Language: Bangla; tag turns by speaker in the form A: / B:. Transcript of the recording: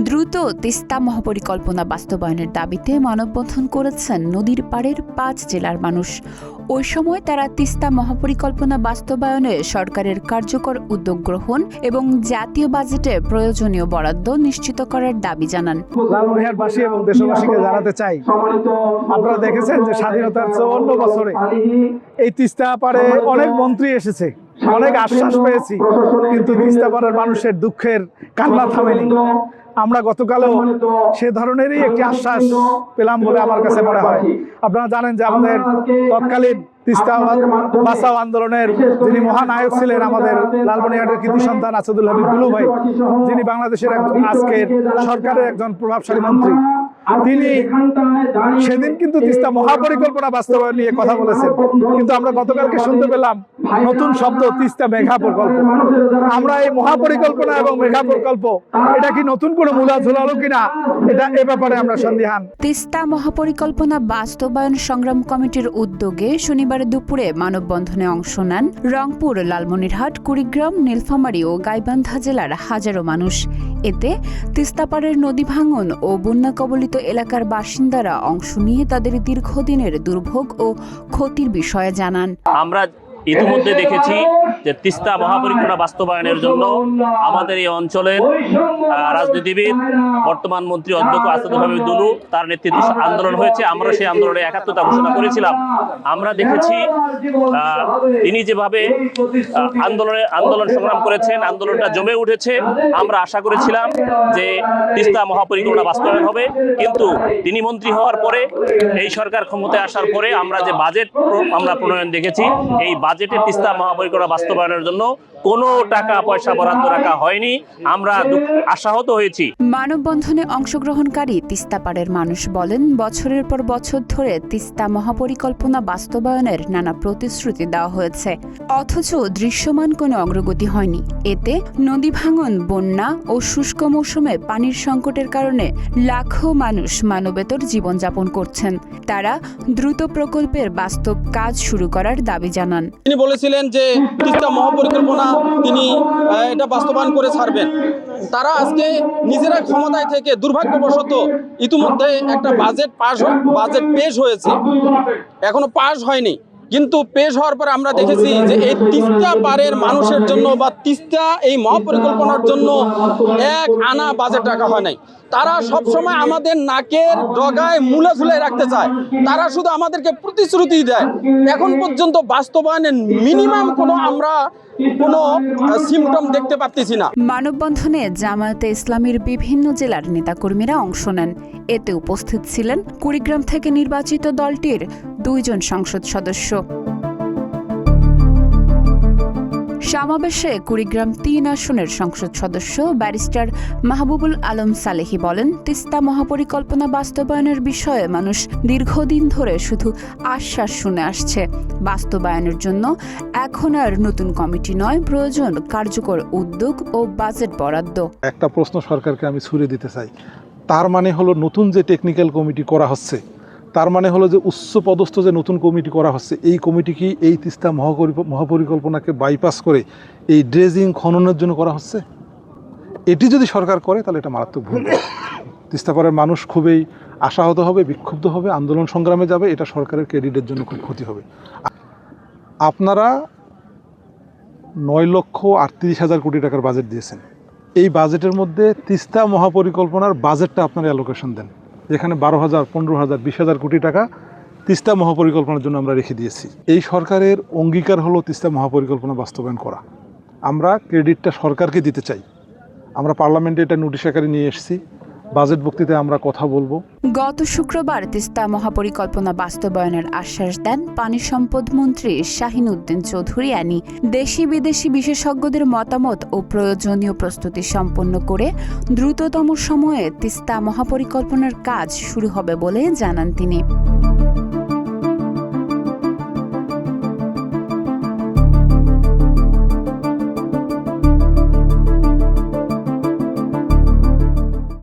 A: দ্রুত তিস্তা মহাপরিকল্পনা বাস্তবায়নের দাবিতে মানববন্ধন করেছেন নদীর পাড়ের ৫ জেলার মানুষ। ওই সময় তারা তিস্তা মহাপরিকল্পনা বাস্তবায়নে সরকারের কার্যকর উদ্যোগ গ্রহণ এবং জাতীয় বাজেটে প্রয়োজনীয় বরাদ্দ নিশ্চিত করার দাবি জানান।
B: লালমনিরহাটবাসী এবং দেশবাসীকে জানাতে চাই, আপনারা দেখেছেন যে স্বাধীনতার ৫৪ বছরে এই তিস্তা পাড়ে অনেক মন্ত্রী এসেছে, অনেক আশ্বাস পেয়েছি, কিন্তু তিস্তা পাড়ের মানুষের দুঃখের কান্না থামেনি। আমরা গতকালও সে ধরনেরই একটি আশ্বাস পেলাম বলে আমার কাছে মনে হয়। আপনারা জানেন যে আমাদের তৎকালীন তিস্তা বাঁচাও আন্দোলনের যিনি মহানায়ক ছিলেন, আমাদের লালমনিরহাটের কৃতি সন্তান আসাদুল হাবিব দুলু ভাই, যিনি বাংলাদেশের আজকের সরকারের একজন প্রভাবশালী মন্ত্রী, তিনি সেদিন কিন্তু তিস্তা মহাপরিকল্পনা বাস্তবায়ন নিয়ে কথা বলেছেন। কিন্তু আমরা গতকালকে শুনতে পেলাম নতুন শব্দ, তিস্তা মেঘা প্রকল্প। আমরা এই মহাপরিকল্পনা এবং মেঘা প্রকল্প, এটা কি নতুন কোনো মূলা ঝুলালো কিনা, এটা এ ব্যাপারে আমরা সন্দিহান।
A: তিস্তা মহাপরিকল্পনা বাস্তবায়ন সংগ্রাম কমিটির উদ্যোগে শনিবার দুপুরে মানববন্ধনে অংশ নেন রংপুর, লালমনিরহাট, কুড়িগ্রাম, নীলফামারী ও গাইবান্ধা জেলার হাজারো মানুষ। এতে তিস্তাপাড়ের নদী ভাঙন ও বন্যা কবলিত এলাকার বাসিন্দারা অংশ নিয়ে তাদের দীর্ঘদিনের দুর্ভোগ ও ক্ষতির বিষয়ে জানান।
C: আমরা ইতিমধ্যে দেখেছি যে তিস্তা মহাপরিকল্পনা বাস্তবায়নের জন্য আমাদের এই অঞ্চলের রাজনীতিবিদ, বর্তমান মন্ত্রী অধ্যক্ষ আসাদুল হাবিব দুলু, তার নেতৃত্বে আন্দোলন হয়েছে। আমরা সেই আন্দোলনে একাত্মতা ঘোষণা করেছিলাম। আমরা দেখেছি তিনি যেভাবে আন্দোলন সংগ্রাম করেছেন, আন্দোলনটা জমে উঠেছে। আমরা আশা করেছিলাম যে তিস্তা মহাপরিকল্পনা বাস্তবায়ন হবে, কিন্তু তিনি মন্ত্রী হওয়ার পরে, এই সরকার ক্ষমতায় আসার পরে আমরা যে বাজেট আমরা প্রণয়ন দেখেছি, এই বাজেটে তিস্তা মহাপরিকল্পনা বাস্তবায়নের জন্য কোনো টাকা পয়সা বরাদ্দ রাখা হয়নি। আমরা আশাহত হয়েছি।
A: মানববন্ধনে অংশগ্রহণকারী তিস্তাপাড়ের মানুষ বলেন, বছরের পর বছর ধরে তিস্তা মহাপরিকল্পনা বাস্তবায়নের নানা প্রতিশ্রুতি দেওয়া হয়েছে, অথচ দৃশ্যমান কোনো অগ্রগতি হয়নি। এতে নদী ভাঙন, বন্যা ও শুষ্ক মৌসুমে পানির সংকটের কারণে লাখো মানুষ মানবেতর জীবনযাপন করছেন। তারা দ্রুত প্রকল্পের বাস্তব কাজ শুরু করার দাবি জানান।
D: তিনি বলেছিলেন যে তিস্তা মহাপরিকল্পনা তিনি এটা বাস্তবায়ন করে ছাড়বেন। তারা আজকে নিজেরা ক্ষমতায় থেকে দুর্ভাগ্যবশত ইতিমধ্যে একটা বাজেট পেশ হয়েছে, এখনো পাশ হয়নি। কিন্তু পেশ হওয়ার পর আমরা দেখেছি যে এই তিস্তা পাড়ের মানুষের জন্য বা তিস্তা এই মহাপরিকল্পনার জন্য এক আনা বাজেট রাখা হয় নাই। তারা সবসময় আমাদের নাকের ডগায় মূলা ঝুলাই রাখতে চায়। তারা শুধু আমাদেরকে প্রতিশ্রুতি দেয়, এখন পর্যন্ত বাস্তবায়নের মিনিমাম আমরা কোনো সিমটম দেখতে পাচ্ছি না।
A: মানববন্ধনে জামায়াতে ইসলামীর বিভিন্ন জেলার নেতাকর্মীরা অংশ নেন। এতে উপস্থিত ছিলেন কুড়িগ্রাম থেকে নির্বাচিত দলটির 2 জন সংসদ সদস্য। সমাবেশে কুড়িগ্রাম 3 আসনের সংসদ সদস্য ব্যারিস্টার মাহবুবুল আলম সালেহী বলেন, তিস্তা মহাপরিকল্পনা বাস্তবায়নের বিষয়ে মানুষ দীর্ঘদিন ধরে শুধু আশ্বাস শুনে আসছে। বাস্তবায়নের জন্য এখন আর নতুন কমিটি নয়, প্রয়োজন কার্যকর উদ্যোগ ও বাজেট বরাদ্দ।
E: একটা প্রশ্ন সরকারকে আমি ছুড়ে দিতে চাই, তার মানে হলো নতুন যে টেকনিক্যাল কমিটি করা হচ্ছে, তার মানে হলো যে উচ্চ পদস্থ যে নতুন কমিটি করা হচ্ছে, এই কমিটি কি এই তিস্তা মহাপরিকল্পনাকে বাইপাস করে এই ড্রেজিং খননের জন্য করা হচ্ছে? এটি যদি সরকার করে তাহলে এটা মারাত্মক ভুল। তিস্তাপাড়ের মানুষ খুবই আশাহত হবে, বিক্ষুব্ধ হবে, আন্দোলন সংগ্রামে যাবে। এটা সরকারের ক্রেডিটের জন্য খুব ক্ষতি হবে। আপনারা 9,38,000 কোটি টাকার বাজেট দিয়েছেন। এই বাজেটের মধ্যে তিস্তা মহাপরিকল্পনার বাজেটটা আপনারা অ্যালোকেশন দেন, যেখানে 12,000, 15,000, 20,000 কোটি টাকা তিস্তা মহাপরিকল্পনার জন্য আমরা রেখে দিয়েছি। এই সরকারের অঙ্গীকার হলো তিস্তা মহাপরিকল্পনা বাস্তবায়ন করা। আমরা ক্রেডিটটা সরকারকে দিতে চাই। আমরা পার্লামেন্টে এটা নোটিশ আকারে নিয়ে এসেছি, বাজেট বক্তৃতায় আমরা কথা বলবো।
A: গত শুক্রবার তিস্তা মহাপরিকল্পনা বাস্তবায়নের আশ্বাস দেন পানি সম্পদ মন্ত্রী শাহিন উদ্দিন চৌধুরী আনি। দেশি বিদেশি বিশেষজ্ঞদের মতামত ও প্রয়োজনীয় প্রস্তুতি সম্পন্ন করে দ্রুততম সময়ে তিস্তা মহাপরিকল্পনার কাজ শুরু হবে বলে জানান তিনি।